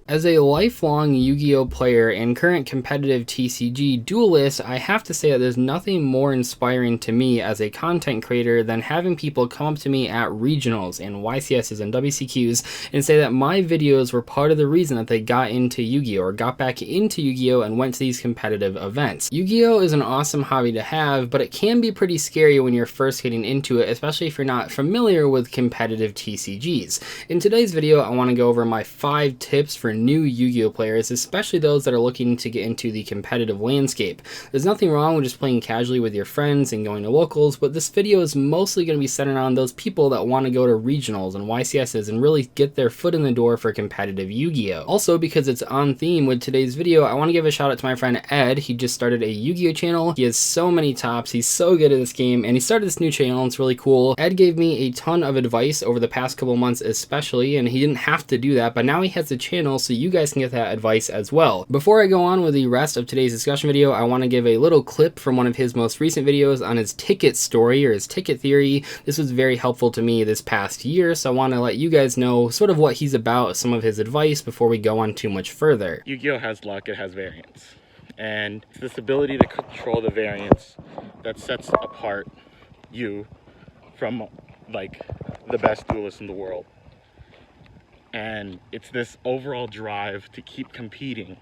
As a lifelong Yu-Gi-Oh player and current competitive TCG duelist, I have to say that there's nothing more inspiring to me as a content creator than having people come up to me at regionals and YCSs and WCQs and say that my videos were part of the reason that they got into Yu-Gi-Oh or got back into Yu-Gi-Oh and went to these competitive events. Yu-Gi-Oh is an awesome hobby to have, but it can be pretty scary when you're first getting into it, especially if you're not familiar with competitive TCGs. In today's video, I want to go over my 5 tips for new Yu-Gi-Oh players, especially those that are looking to get into the competitive landscape. There's nothing wrong with just playing casually with your friends and going to locals, but this video is mostly going to be centered on those people that want to go to regionals and YCSs and really get their foot in the door for competitive Yu-Gi-Oh. Also, because it's on theme with today's video, I want to give a shout out to my friend Ed. He just started a Yu-Gi-Oh channel. He has so many tops, he's so good at this game, and he started this new channel. It's really cool. Ed gave me a ton of advice over the past couple months especially, and he didn't have to do that, but now he has a channel so you guys can get that advice as well. Before I go on with the rest of today's discussion video, I want to give a little clip from one of his most recent videos on his ticket story or his ticket theory. This was very helpful to me this past year, so I want to let you guys know sort of what he's about, some of his advice before we go on too much further. Yu-Gi-Oh has luck, it has variance, and it's this ability to control the variance that sets apart you from like the best duelist in the world. And it's this overall drive to keep competing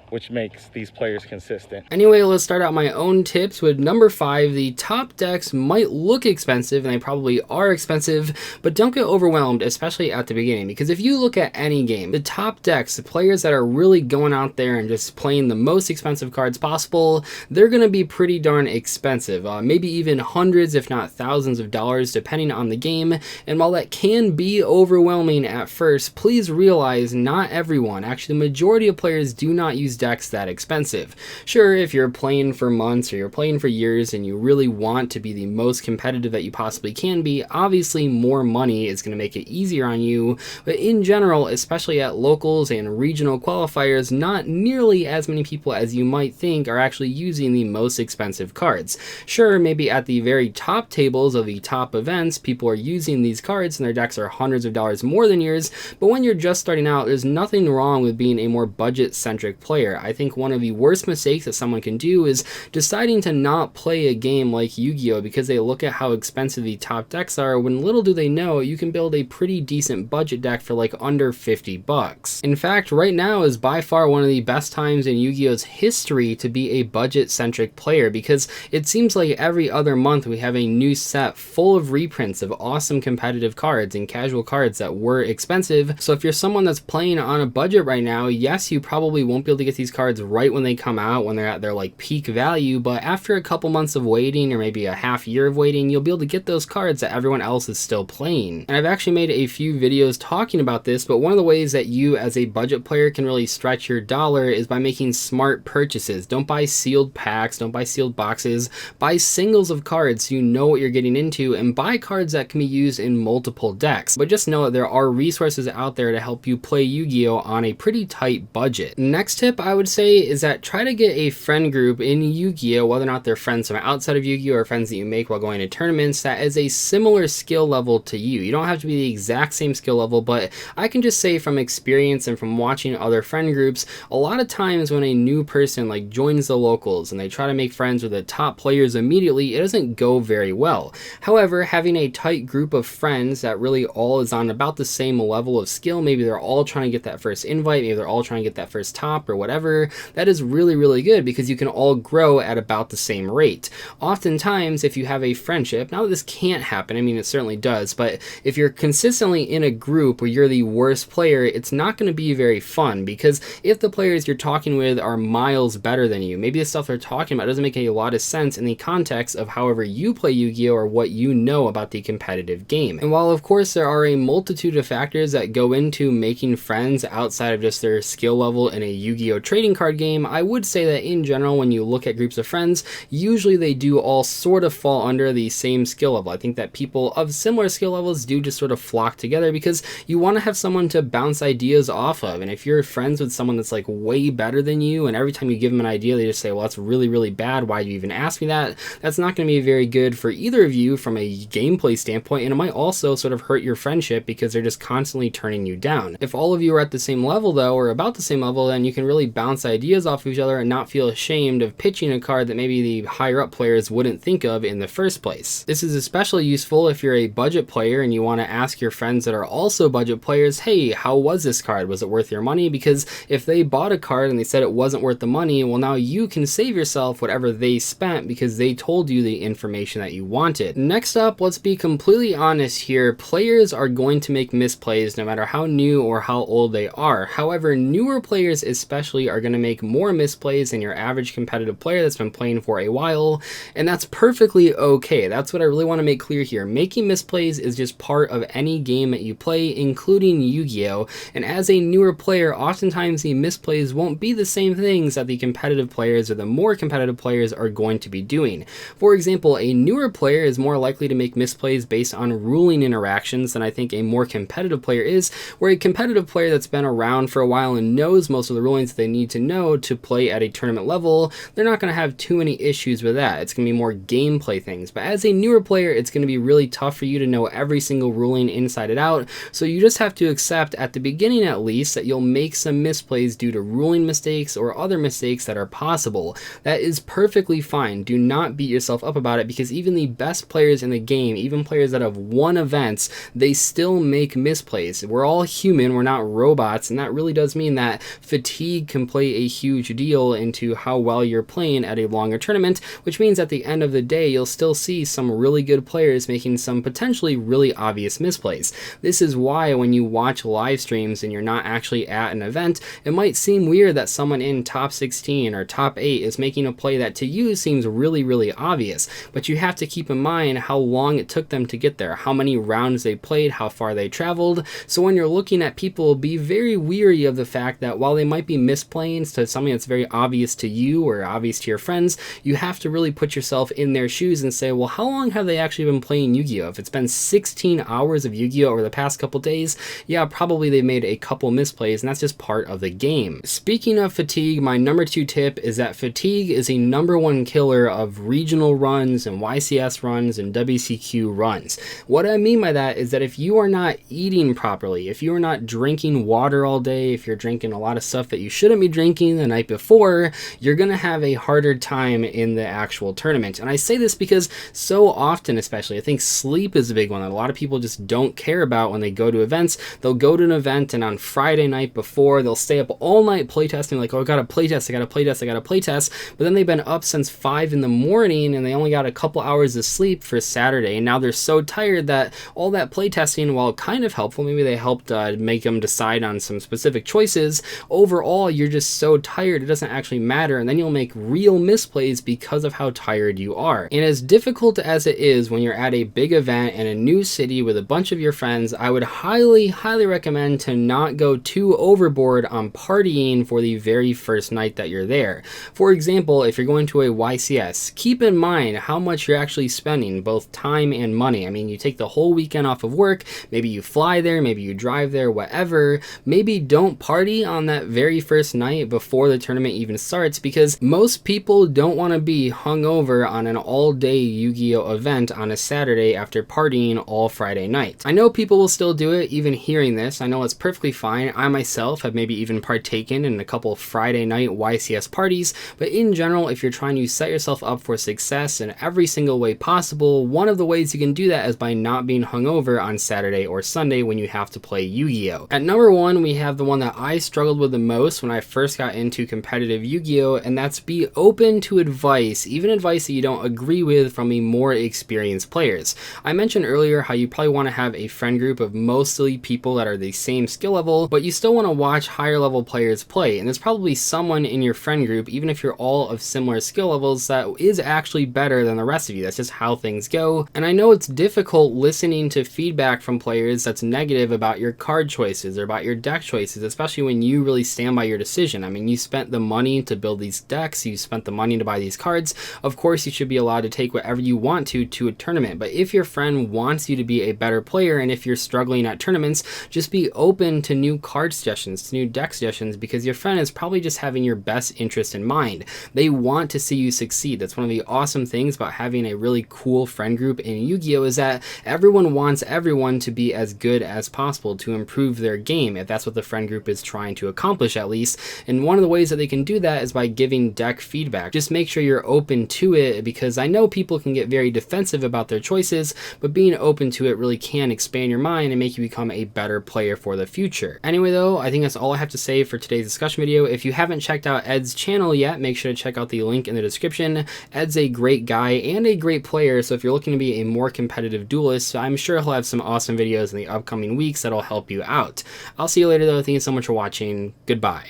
which makes these players consistent. Anyway, let's start out my own tips with number 5. The top decks might look expensive, and they probably are expensive, but don't get overwhelmed, especially at the beginning, because if you look at any game, the top decks, the players that are really going out there and just playing the most expensive cards possible, they're going to be pretty darn expensive, maybe even hundreds if not thousands of dollars depending on the game. And while that can be overwhelming at first, please realize not everyone, actually the majority of players, do not use decks that expensive. Sure, if you're playing for months or you're playing for years and you really want to be the most competitive that you possibly can be, obviously more money is going to make it easier on you, but in general, especially at locals and regional qualifiers, not nearly as many people as you might think are actually using the most expensive cards. Sure, maybe at the very top tables of the top events, people are using these cards and their decks are hundreds of dollars more than yours, but when you're just starting out, there's nothing wrong with being a more budget-centric player. I think one of the worst mistakes that someone can do is deciding to not play a game like Yu-Gi-Oh because they look at how expensive the top decks are, when little do they know you can build a pretty decent budget deck for like under 50 bucks. In fact, right now is by far one of the best times in Yu-Gi-Oh's history to be a budget-centric player, because it seems like every other month we have a new set full of reprints of awesome competitive cards and casual cards that were expensive. So if you're someone that's playing on a budget right now, yes, you probably won't be able to get these cards right when they come out, when they're at their like peak value, but after a couple months of waiting or maybe a half year of waiting, you'll be able to get those cards that everyone else is still playing. And I've actually made a few videos talking about this, but one of the ways that you as a budget player can really stretch your dollar is by making smart purchases. Don't buy sealed packs, don't buy sealed boxes, buy singles of cards so you know what you're getting into, and buy cards that can be used in multiple decks. But just know that there are resources out there to help you play Yu-Gi-Oh on a pretty tight budget. Next tip I would say is that try to get a friend group in Yu-Gi-Oh, whether or not they're friends from outside of Yu-Gi-Oh or friends that you make while going to tournaments, that is a similar skill level to you. You don't have to be the exact same skill level, but I can just say from experience and from watching other friend groups, a lot of times when a new person like joins the locals and they try to make friends with the top players immediately, it doesn't go very well. However, having a tight group of friends that really all is on about the same level of skill, maybe they're all trying to get that first invite, maybe they're all trying to get that first top or whatever, that is really, really good because you can all grow at about the same rate. Oftentimes, if you have a friendship, now that this can't happen, I mean it certainly does, but if you're consistently in a group where you're the worst player, it's not going to be very fun, because if the players you're talking with are miles better than you, maybe the stuff they're talking about doesn't make a lot of sense in the context of however you play Yu-Gi-Oh or what you know about the competitive game. And while of course there are a multitude of factors that go into making friends outside of just their skill level in a Yu-Gi-Oh trading card game, I would say that in general, when you look at groups of friends, usually they do all sort of fall under the same skill level. I think that people of similar skill levels do just sort of flock together because you want to have someone to bounce ideas off of. And if you're friends with someone that's like way better than you, and every time you give them an idea, they just say, well, that's really, really bad. Why do you even ask me that? That's not going to be very good for either of you from a gameplay standpoint. And it might also sort of hurt your friendship because they're just constantly turning you down. If all of you are at the same level though, or about the same level, then you can really bounce ideas off of each other and not feel ashamed of pitching a card that maybe the higher up players wouldn't think of in the first place. This is especially useful if you're a budget player and you want to ask your friends that are also budget players, hey, how was this card? Was it worth your money? Because if they bought a card and they said it wasn't worth the money, well, now you can save yourself whatever they spent because they told you the information that you wanted. Next up, let's be completely honest here. Players are going to make misplays no matter how new or how old they are. However, newer players especially are going to make more misplays than your average competitive player that's been playing for a while, and that's perfectly okay. That's what I really want to make clear here. Making misplays is just part of any game that you play, including Yu-Gi-Oh! And as a newer player, oftentimes the misplays won't be the same things that the competitive players or the more competitive players are going to be doing. For example, a newer player is more likely to make misplays based on ruling interactions than I think a more competitive player is, where a competitive player that's been around for a while and knows most of the rulings that they need to know to play at a tournament level, they're not going to have too many issues with that. It's going to be more gameplay things. But as a newer player, it's going to be really tough for you to know every single ruling inside and out, so you just have to accept at the beginning at least that you'll make some misplays due to ruling mistakes or other mistakes that are possible. That is perfectly fine. Do not beat yourself up about it because even the best players in the game, even players that have won events, they still make misplays. We're all human, we're not robots, and that really does mean that fatigue can play a huge deal into how well you're playing at a longer tournament, which means at the end of the day, you'll still see some really good players making some potentially really obvious misplays. This is why when you watch live streams and you're not actually at an event, it might seem weird that someone in top 16 or top 8 is making a play that to you seems really, really obvious, but you have to keep in mind how long it took them to get there, how many rounds they played, how far they traveled. So when you're looking at people, be very weary of the fact that while they might be misplaying to something that's very obvious to you or obvious to your friends, you have to really put yourself in their shoes and say, well, how long have they actually been playing Yu-Gi-Oh? If it's been 16 hours of Yu-Gi-Oh over the past couple days, yeah, probably they made a couple misplays, and that's just part of the game. Speaking of fatigue, my number 2 tip is that fatigue is a number 1 killer of regional runs and YCS runs and WCQ runs. What I mean by that is that if you are not eating properly, if you are not drinking water all day, if you're drinking a lot of stuff that you shouldn't be drinking the night before, you're going to have a harder time in the actual tournament. And I say this because so often, especially, I think sleep is a big one that a lot of people just don't care about when they go to events. They'll go to an event and on Friday night before, they'll stay up all night playtesting, like, oh, I got to playtest, I got to playtest, I got to playtest. But then they've been up since 5 in the morning and they only got a couple hours of sleep for Saturday. And now they're so tired that all that playtesting, while kind of helpful, maybe they helped make them decide on some specific choices, overall, you're just so tired, it doesn't actually matter. And then you'll make real misplays because of how tired you are. And as difficult as it is when you're at a big event in a new city with a bunch of your friends, I would highly recommend to not go too overboard on partying for the very first night that you're there. For example, if you're going to a YCS, keep in mind how much you're actually spending, both time and money. I mean, you take the whole weekend off of work, maybe you fly there, maybe you drive there, whatever. Maybe don't party on that very first night before the tournament even starts, because most people don't want to be hungover on an all-day Yu-Gi-Oh event on a Saturday after partying all Friday night. I know people will still do it, even hearing this. I know it's perfectly fine. I myself have maybe even partaken in a couple Friday night YCS parties, but in general, if you're trying to set yourself up for success in every single way possible, one of the ways you can do that is by not being hungover on Saturday or Sunday when you have to play Yu-Gi-Oh! At number 1, we have the one that I struggled with the most when I first got into competitive Yu-Gi-Oh! And that's be open to advice, even advice that you don't agree with from the more experienced players. I mentioned earlier how you probably want to have a friend group of mostly people that are the same skill level, but you still want to watch higher level players play. And there's probably someone in your friend group, even if you're all of similar skill levels, that is actually better than the rest of you. That's just how things go. And I know it's difficult listening to feedback from players that's negative about your card choices or about your deck choices, especially when you really stand by your decision. I mean, you spent the money to build these decks, you spent the money to buy these cards. Of course, you should be allowed to take whatever you want to a tournament. But if your friend wants you to be a better player, and if you're struggling at tournaments, just be open to new card suggestions, to new deck suggestions, because your friend is probably just having your best interest in mind. They want to see you succeed. That's one of the awesome things about having a really cool friend group in Yu-Gi-Oh! Is that everyone wants everyone to be as good as possible, to improve their game, if that's what the friend group is trying to accomplish at least. And one of the ways that they can do that is by giving deck feedback. Just make sure you're open to it, because I know people can get very defensive about their choices, but being open to it really can expand your mind and make you become a better player for the future. Anyway though, I think that's all I have to say for today's discussion video. If you haven't checked out Ed's channel yet, make sure to check out the link in the description. Ed's a great guy and a great player, so if you're looking to be a more competitive duelist, I'm sure he'll have some awesome videos in the upcoming weeks that'll help you out. I'll see you later though. Thank you so much for watching. Goodbye.